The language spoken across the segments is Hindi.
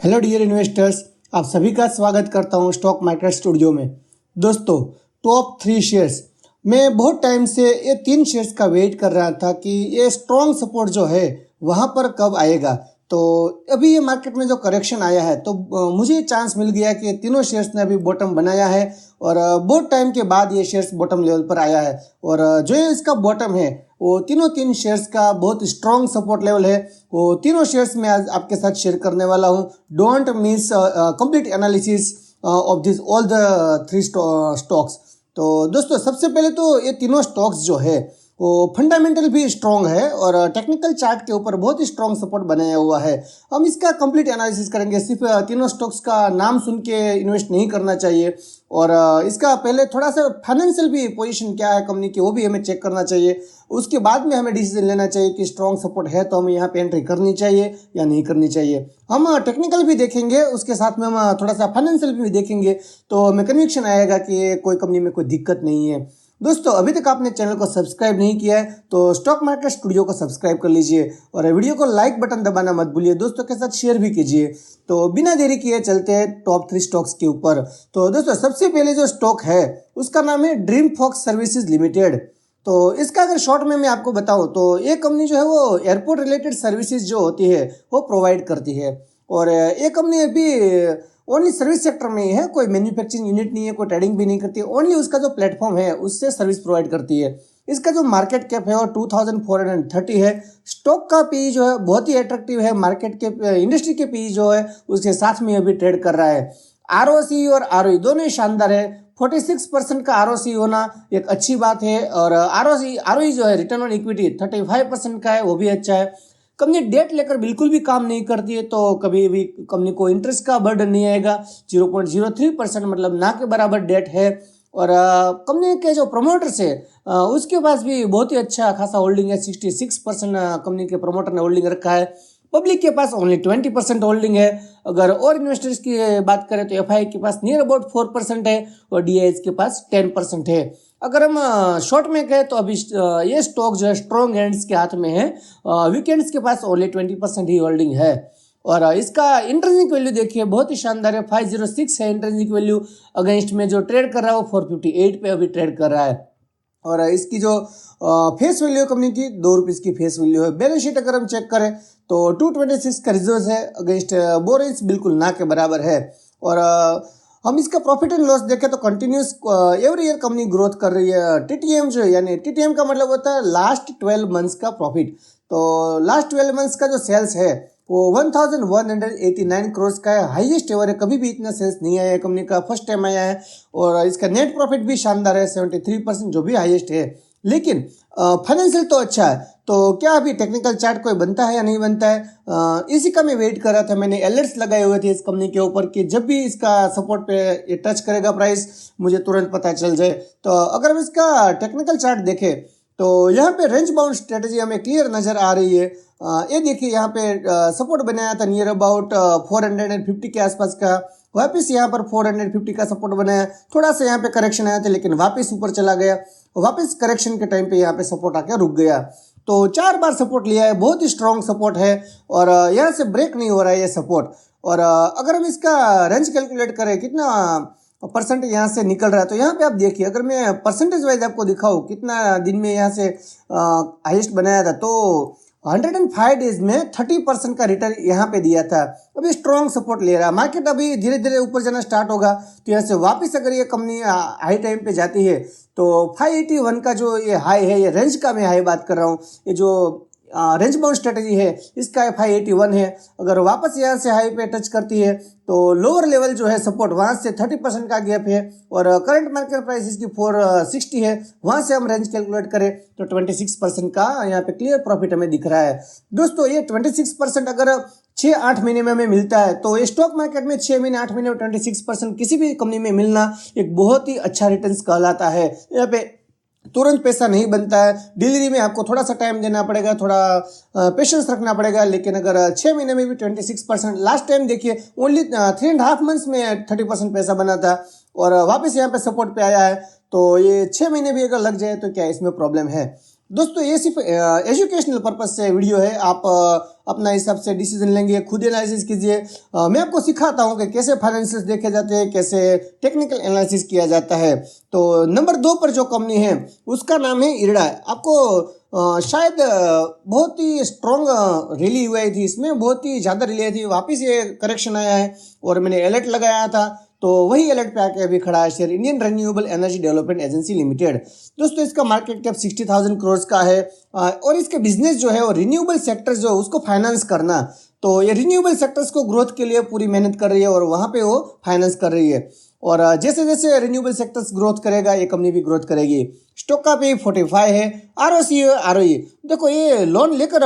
हेलो डियर इन्वेस्टर्स, आप सभी का स्वागत करता हूं स्टॉक मार्केट स्टूडियो में। दोस्तों, टॉप 3 शेयर्स, मैं बहुत टाइम से ये 3 शेयर्स का वेट कर रहा था कि ये स्ट्रॉन्ग सपोर्ट जो है वहां पर कब आएगा। तो अभी ये मार्केट में जो करेक्शन आया है तो मुझे चांस मिल गया कि ये तीनों शेयर्स ने अभी बॉटम बनाया है और बहुत टाइम के बाद ये शेयर्स बॉटम लेवल पर आया है। और जो ये इसका बॉटम है वो तीन शेयर्स का बहुत स्ट्रॉन्ग सपोर्ट लेवल है। वो तीनों शेयर्स मैं आज आपके साथ शेयर करने वाला हूँ। Don't miss complete analysis of this all the 3 stocks. तो दोस्तों, सबसे पहले तो ये तीनों स्टॉक्स जो है वो फंडामेंटल भी स्ट्रॉन्ग है और टेक्निकल चार्ट के ऊपर बहुत ही स्ट्रॉन्ग सपोर्ट बनाया हुआ है। हम इसका कंप्लीट एनालिसिस करेंगे। सिर्फ तीनों स्टॉक्स का नाम सुन के इन्वेस्ट नहीं करना चाहिए और इसका पहले थोड़ा सा फाइनेंशियल भी पोजीशन क्या है कंपनी की वो भी हमें चेक करना चाहिए। उसके बाद में हमें डिसीजन लेना चाहिए कि स्ट्रॉन्ग सपोर्ट है तो हमें यहाँ पे एंट्री करनी चाहिए या नहीं करनी चाहिए। हम टेक्निकल भी देखेंगे, उसके साथ में हम थोड़ा सा फाइनेंशियल भी देखेंगे तो हमें कन्विक्शन आएगा कि कोई कंपनी में कोई दिक्कत नहीं है। दोस्तों, अभी तक आपने चैनल को सब्सक्राइब नहीं किया है तो स्टॉक मार्केट स्टूडियो को सब्सक्राइब कर लीजिए और वीडियो को लाइक बटन दबाना मत भूलिए। दोस्तों के साथ शेयर भी कीजिए। तो बिना देरी किए चलते हैं टॉप 3 स्टॉक्स के ऊपर। तो दोस्तों, सबसे पहले जो स्टॉक है उसका नाम है ड्रीम फॉक्स सर्विसेज लिमिटेड। तो इसका अगर शॉर्ट में मैं आपको बताऊं तो ये कंपनी जो है वो एयरपोर्ट रिलेटेड सर्विसेज जो होती है वो प्रोवाइड करती है। और ये कंपनी अभी ओनली सर्विस सेक्टर में ही है, कोई मैन्युफैक्चरिंग यूनिट नहीं है, कोई ट्रेडिंग भी नहीं करती है। ओनली उसका जो प्लेटफॉर्म है उससे सर्विस प्रोवाइड करती है। इसका जो मार्केट कैप है वो 2430 है। स्टॉक का पी जो है बहुत ही अट्रैक्टिव है। मार्केट के इंडस्ट्री के पी जो है उसके साथ में अभी ट्रेड कर रहा है। आरओसी और आरओई दोनों ही शानदार है। 46% का आरओसी होना एक अच्छी बात है और आरओई जो है रिटर्न ऑन इक्विटी 35% का है, वो भी अच्छा है। कंपनी डेट लेकर बिल्कुल भी काम नहीं करती है तो कभी भी कंपनी को इंटरेस्ट का बर्डन नहीं आएगा। 0.03% मतलब ना के बराबर डेट है। और कंपनी के जो प्रमोटर्स है उसके पास भी बहुत ही अच्छा खासा होल्डिंग है। 66% कंपनी के प्रमोटर ने होल्डिंग रखा है। पब्लिक के पास ओनली 20% होल्डिंग है। अगर और इन्वेस्टर्स की बात करें तो एफआई के पास नियर अबाउट 4% है और डीआईएस के पास 10% है। अगर हम शॉर्ट में कहें तो अभी ये स्टॉक जो है स्ट्रॉन्ग हैंड्स के हाथ में है। वीकेंड्स के पास ओनली 20% ही होल्डिंग है। और इसका इंट्रिंसिक वैल्यू देखिए बहुत ही शानदार है। 506 है इंट्रिंसिक वैल्यू। अगेंस्ट में जो ट्रेड कर रहा है वो 458 पे अभी ट्रेड कर रहा है। और इसकी जो फेस वैल्यू है कंपनी की 2 रुपीज़ की फेस वैल्यू है। बैलेंस शीट अगर हम चेक करें तो 226 का रिजर्व है अगेंस्ट बोरेंस बिल्कुल ना के बराबर है। और हम इसका प्रॉफिट एंड लॉस देखें तो continuous every year company growth कर रही है। टीटीएम जो है, यानी टीटीएम का मतलब होता है लास्ट 12 मंथ्स का प्रॉफिट। तो लास्ट 12 मंथ्स का जो सेल्स है वो 1189 करोड़ का है। हाईएस्ट एवर है, कभी भी इतना सेल्स नहीं आया है कंपनी का, फर्स्ट टाइम आया है। और इसका नेट प्रॉफिट भी शानदार है 73%, जो भी हाईएस्ट है। लेकिन फाइनेंशियल तो अच्छा है। तो क्या अभी टेक्निकल चार्ट कोई बनता है या नहीं बनता है, इसी का मैं वेट कर रहा था। मैंने अलर्ट्स लगाए हुए थे इस कंपनी के ऊपर कि जब भी इसका सपोर्ट पे ये टच करेगा प्राइस मुझे तुरंत पता चल जाए। तो अगर हम इसका टेक्निकल चार्ट देखें तो यहाँ पे रेंज बाउंड स्ट्रेटजी हमें क्लियर नजर आ रही है। ये देखिए यहाँ पे सपोर्ट बनाया था नियर अबाउट 450 के आसपास का। वापस यहाँ पर 450 का सपोर्ट बनाया। थोड़ा सा यहाँ पे करेक्शन आया था लेकिन वापस ऊपर चला गया। वापस करेक्शन के टाइम पे यहाँ पे सपोर्ट आकर रुक गया। तो 4 बार सपोर्ट लिया है, बहुत ही स्ट्रॉन्ग सपोर्ट है और यहाँ से ब्रेक नहीं हो रहा है ये सपोर्ट। और अगर हम इसका रेंज कैलकुलेट करें कितना परसेंट यहाँ से निकल रहा है तो यहाँ पे आप देखिए, अगर मैं परसेंटेज वाइज आपको दिखाऊँ कितना दिन में यहाँ से हाईएस्ट बनाया था तो 105 डेज में 30% का रिटर्न यहाँ पे दिया था। अभी स्ट्रॉन्ग सपोर्ट ले रहा है मार्केट। अभी धीरे धीरे ऊपर जाना स्टार्ट होगा तो यहाँ से वापस अगर ये कंपनी हाई टाइम पे जाती है तो 581 का जो ये हाई है, ये रेंज का मैं हाई बात कर रहा हूँ, ये जो रेंज बाउंड स्ट्रेटजी है इसका 581 है। अगर वापस यहाँ से हाई पे टच करती है तो लोअर लेवल जो है सपोर्ट वहाँ से 30% का गैप है और करंट मार्केट प्राइस इसकी 460 है। वहाँ से हम रेंज कैलकुलेट करें तो 26% का यहाँ पे क्लियर प्रॉफिट हमें दिख रहा है। दोस्तों, ये 26% अगर 6-8 महीने में हमें मिलता है तो स्टॉक मार्केट में 6 महीने 8 महीने में 26% किसी भी कंपनी में मिलना एक बहुत ही अच्छा रिटर्न कहलाता है। यहाँ पे तुरंत पैसा नहीं बनता है। डिलीवरी में आपको थोड़ा सा टाइम देना पड़ेगा, थोड़ा पेशेंस रखना पड़ेगा। लेकिन अगर 6 महीने में भी 26%, लास्ट टाइम देखिए ओनली 3.5 मंथ्स में 30% पैसा बना था और वापस यहाँ पे सपोर्ट पे आया है। तो ये 6 महीने भी अगर लग जाए तो क्या इसमें प्रॉब्लम है। दोस्तों ये सिर्फ एजुकेशनल पर्पज से वीडियो है, आप अपना हिसाब से डिसीजन लेंगे, खुद एनालिसिस कीजिए। मैं आपको सिखाता हूँ कि कैसे फाइनेंशियल देखे जाते हैं, कैसे टेक्निकल एनालिसिस किया जाता है। तो नंबर 2 पर जो कंपनी है उसका नाम है इरडा। आपको शायद बहुत ही स्ट्रॉन्ग रैली हुई थी, इसमें बहुत ही ज़्यादा रैली आई थी, वापस ये करेक्शन आया है और मैंने अलर्ट लगाया था, तो वही अलर्ट पे आके अभी खड़ा है share, Indian renewable energy development agency limited. दोस्तों इसका मार्केट कैप 60,000 करोड़ का है और इसके बिजनेस जो है वो रिन्यूएबल सेक्टर्स जो उसको फाइनेंस करना। तो ये रिन्यूएबल सेक्टर्स को ग्रोथ के लिए पूरी मेहनत कर रही है और वहाँ पे वो फाइनेंस कर रही है। और जैसे जैसे रिन्यूएबल सेक्टर्स ग्रोथ करेगा ये कंपनी भी ग्रोथ करेगी। स्टॉक का पे 45 है, आरओसी आरओई देखो ये लोन लेकर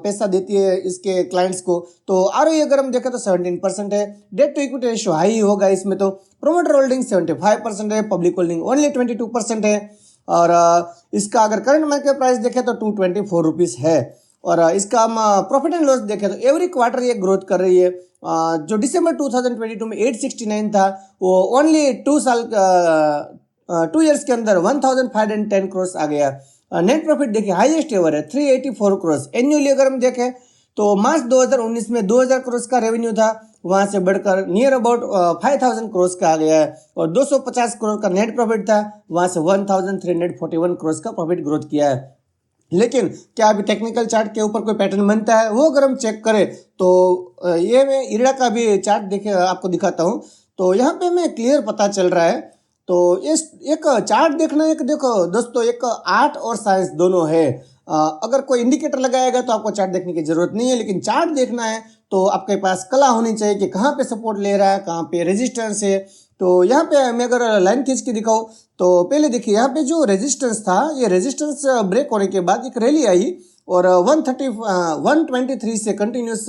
पैसा देती है इसके क्लाइंट्स को, तो आरओई अगर हम देखें तो 17% है। Debt to equity ratio high होगा इसमें। तो प्रोमोटर होल्डिंग 75% है, पब्लिक होल्डिंग ओनली 22% है। और इसका अगर करंट मार्केट प्राइस देखें तो 224 रुपीज़ है। और इसका हम प्रॉफिट एंड लॉस देखें तो एवरी क्वार्टर ये ग्रोथ कर रही है। जो दिसंबर 2022 में 869 था वो ओनली 2 ईयर्स के अंदर 1510 करोड़ आ गया। नेट प्रॉफिट देखिए हाईएस्ट एवर है 384 करोड़। एन्युअली अगर हम देखें तो मार्च 2019 में 2000 करोड़ का रेवेन्यू था, वहां से बढ़कर नियर अबाउट 5000 करोड़ का आ गया है। और 250 करोड़ का नेट प्रॉफिट था, वहां से 1341 करोड़ का प्रॉफिट ग्रोथ किया है। लेकिन क्या अभी टेक्निकल चार्ट के ऊपर कोई पैटर्न बनता है, वो अगर हम चेक करें तो ये मैं इरडा का भी चार्ट देखे आपको दिखाता हूँ। तो यहाँ पे मैं क्लियर पता चल रहा है। तो इस एक चार्ट देखना, एक देखो दोस्तों एक आर्ट और साइंस दोनों है। अगर कोई इंडिकेटर लगाएगा तो आपको चार्ट देखने की जरूरत नहीं है, लेकिन चार्ट देखना है तो आपके पास कला होनी चाहिए कि कहाँ पे सपोर्ट ले रहा है, कहाँ पे रेजिस्टेंस है। तो यहाँ पे मैं अगर लाइन खींच के दिखाऊँ तो पहले देखिए यहाँ पे जो रेजिस्टेंस था, ये रेजिस्टेंस ब्रेक होने के बाद एक रैली आई और 123 से कंटिन्यूस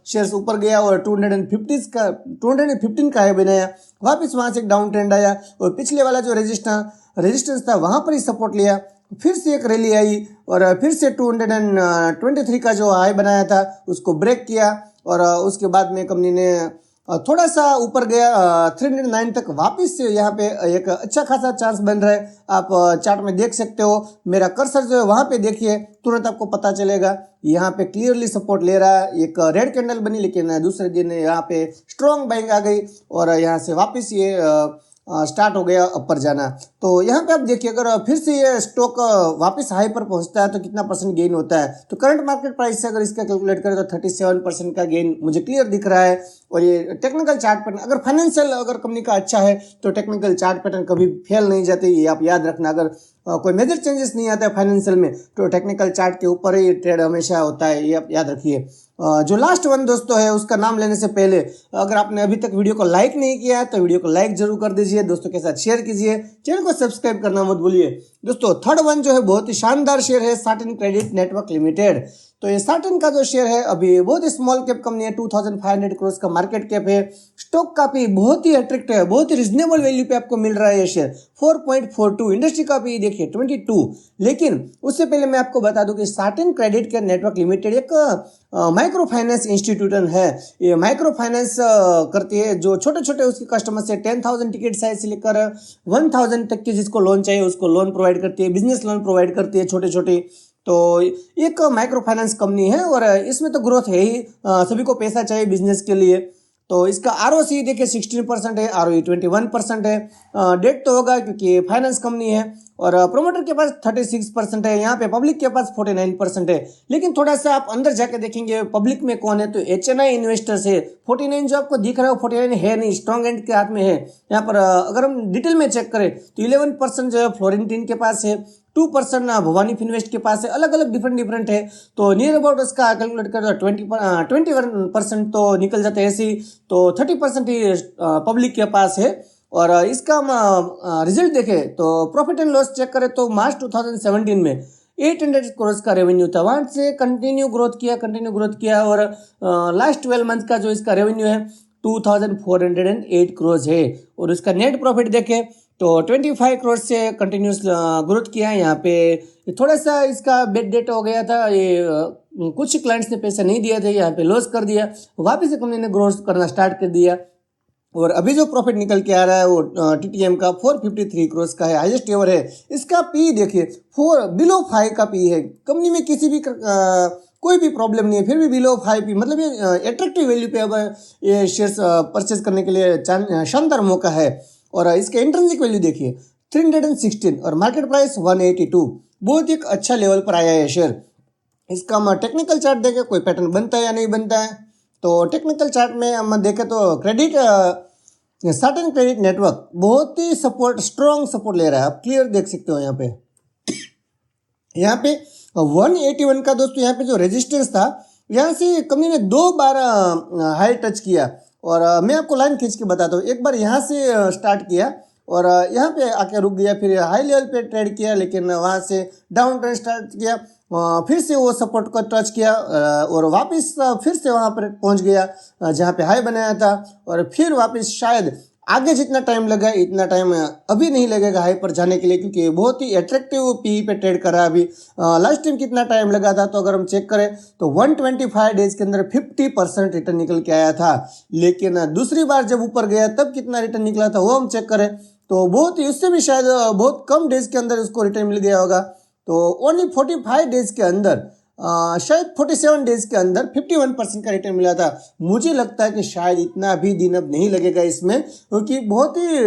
शेयर्स ऊपर गया और 215 का है बनाया। वापस वहाँ से एक डाउन ट्रेंड आया और पिछले वाला जो रेजिस्टेंस था वहाँ पर ही सपोर्ट लिया, फिर से एक रैली आई और फिर से 223 का जो हाई बनाया था उसको ब्रेक किया और उसके बाद में कंपनी ने थोड़ा सा ऊपर गया 309 तक। वापस से यहाँ पे एक अच्छा खासा चांस बन रहा है, आप चार्ट में देख सकते हो। मेरा कर्सर जो है वहाँ पे देखिए, तुरंत आपको पता चलेगा यहाँ पे क्लियरली सपोर्ट ले रहा है। एक रेड कैंडल बनी लेकिन दूसरे दिन यहाँ पे स्ट्रॉन्ग बाइंग आ गई और यहाँ से वापस ये स्टार्ट हो गया अपर जाना। तो यहाँ पे आप देखिए अगर फिर से ये स्टॉक वापस हाई पर पहुंचता है तो कितना परसेंट गेन होता है। तो करंट मार्केट प्राइस से अगर इसका कैलकुलेट करें तो 37% का गेन मुझे क्लियर दिख रहा है। और ये टेक्निकल चार्ट पैटर्न, अगर फाइनेंशियल अगर कंपनी का अच्छा है तो टेक्निकल चार्ट पैटर्न कभी फेल नहीं जाते, ये आप याद रखना। अगर कोई मेजर चेंजेस नहीं आता है फाइनेंशियल में तो टेक्निकल चार्ट के ऊपर ही ट्रेड हमेशा होता है, ये आप याद रखिए। जो लास्ट वन दोस्तों है उसका नाम लेने से पहले अगर आपने अभी तक वीडियो को लाइक नहीं किया है तो वीडियो को लाइक जरूर कर दीजिए, दोस्तों के साथ शेयर कीजिए, चैनल को सब्सक्राइब करना मत भूलिए। दोस्तों थर्ड वन जो है बहुत ही शानदार शेयर है सार्टन क्रेडिट नेटवर्क लिमिटेड। तो ये सार्टन का जो शेयर है अभी बहुत ही स्मॉल कैप कंपनी है, 2500 करोड़ का मार्केट कैप है। स्टॉक का भी बहुत ही अट्रैक्टिव है, बहुत ही रिजनेबल वैल्यू पे आपको मिल रहा है ये शेयर 4.42। इंडस्ट्री का भी देखिए 22। लेकिन उससे पहले मैं आपको बता दूं कि सार्टन क्रेडिट केयर नेटवर्क लिमिटेड एक माइक्रो फाइनेंस इंस्टीट्यूशन है। ये माइक्रो फाइनेंस करती है जो छोटे छोटे उसके कस्टमर से 10,000 टिकट साइज से लेकर 1,000 तक की जिसको लोन चाहिए उसको लोन प्रोवाइड करती है, बिजनेस लोन प्रोवाइड करती है छोटे छोटे। तो एक माइक्रो फाइनेंस कंपनी है और इसमें तो ग्रोथ है ही, सभी को पैसा चाहिए बिजनेस के लिए। तो इसका आरओसी देखिए 16% है, आरओई 21% है। डेट तो होगा क्योंकि फाइनेंस कंपनी है। और प्रोमोटर के पास 36% है, यहाँ पे पब्लिक के पास 49% है। लेकिन थोड़ा सा आप अंदर जाके देखेंगे पब्लिक में कौन है तो HNI इन्वेस्टर्स है। 49 जो आपको दिख रहा है 49 है नहीं, स्ट्रॉन्ग एंड के हाथ में है। यहाँ पर अगर हम डिटेल में चेक करें तो 11% जो है फ्लोरेंटाइन के पास है, 2% भवानी फिनवेस्ट के पास है, अलग अलग डिफरेंट है। तो नियर अबाउट उसका कैलकुलेट करें तो 21% तो निकल जाते हैं ऐसे ही। तो 30% ही पब्लिक के पास है। और इसका हम रिजल्ट देखें तो प्रॉफिट एंड लॉस चेक करें तो मार्च 2017 में 800 करोड़ का रेवेन्यू था, वहाँ से कंटिन्यू ग्रोथ किया और लास्ट 12 मंथ का जो इसका रेवेन्यू है 2,408 करोड़ है। और उसका नेट प्रॉफिट देखें तो 25 करोड़ से कंटिन्यूस ग्रोथ किया है। यहाँ पे थोड़ा सा इसका बेड डेट हो गया था, ये कुछ क्लाइंट्स ने पैसा नहीं दिया था, यहाँ पे लॉस कर दिया, वापस से कंपनी ने ग्रोथ करना स्टार्ट कर दिया। और अभी जो प्रॉफिट निकल के आ रहा है वो टीटीएम का 453 करोड़ का है, हाईएस्ट एवर है। इसका पी देखिए 4 बिलो 5 का पी है। कंपनी में किसी भी कोई भी प्रॉब्लम नहीं है, फिर भी बिलो 5 पी, मतलब ये अट्रैक्टिव वैल्यू पे अब ये शेयर्स परचेज करने के लिए शानदार मौका है। और इसके इंट्रिंसिक वैल्यू देखिए 316 और मार्केट प्राइस 182, बहुत एक अच्छा लेवल पर आया है शेयर। इसका हम टेक्निकल चार्ट देखें कोई पैटर्न बनता है या नहीं बनता है। तो टेक्निकल चार्ट में हम देखें तो सर्टेन क्रेडिट नेटवर्क बहुत ही स्ट्रॉन्ग सपोर्ट ले रहा है। आप क्लियर देख सकते हो यहाँ पे 181 का दोस्तों यहाँ पे जो रेजिस्टेंस था, यहाँ से कंपनी ने 2 बार हाई टच किया। और मैं आपको लाइन खींच के बताता हूँ। एक बार यहाँ से स्टार्ट किया और यहाँ पे आके रुक गया, फिर हाई लेवल पे ट्रेड किया, लेकिन वहाँ से डाउन ट्रेंड स्टार्ट किया, फिर से वो सपोर्ट को टच किया और वापस फिर से वहाँ पर पहुँच गया जहाँ पे हाई बनाया था। और फिर वापस शायद आगे जितना टाइम लगा इतना टाइम अभी नहीं लगेगा हाई पर जाने के लिए, क्योंकि बहुत ही अट्रैक्टिव पी पे ट्रेड कर रहा है अभी। लास्ट टाइम कितना टाइम लगा था, तो अगर हम चेक करें तो 125 डेज के अंदर 50% रिटर्न निकल के आया था। लेकिन दूसरी बार जब ऊपर गया तब कितना रिटर्न निकला था वो हम चेक करें तो बहुत ही, उससे भी शायद बहुत कम डेज के अंदर उसको रिटर्न मिल गया होगा। तो ओनली 45 डेज के अंदर शायद 47 डेज के अंदर 51% का रिटर्न मिला था। मुझे लगता है कि शायद इतना भी दिन अब नहीं लगेगा इसमें, क्योंकि बहुत ही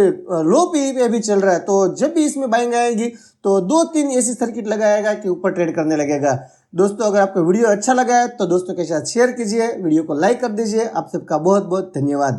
लो पी पे अभी चल रहा है। तो जब भी इसमें बाइंग आएगी तो 2-3 ऐसी सर्किट लगाएगा कि ऊपर ट्रेड करने लगेगा। दोस्तों अगर आपको वीडियो अच्छा लगा है तो दोस्तों के साथ शेयर कीजिए, वीडियो को लाइक कर दीजिए। आप सबका बहुत बहुत धन्यवाद।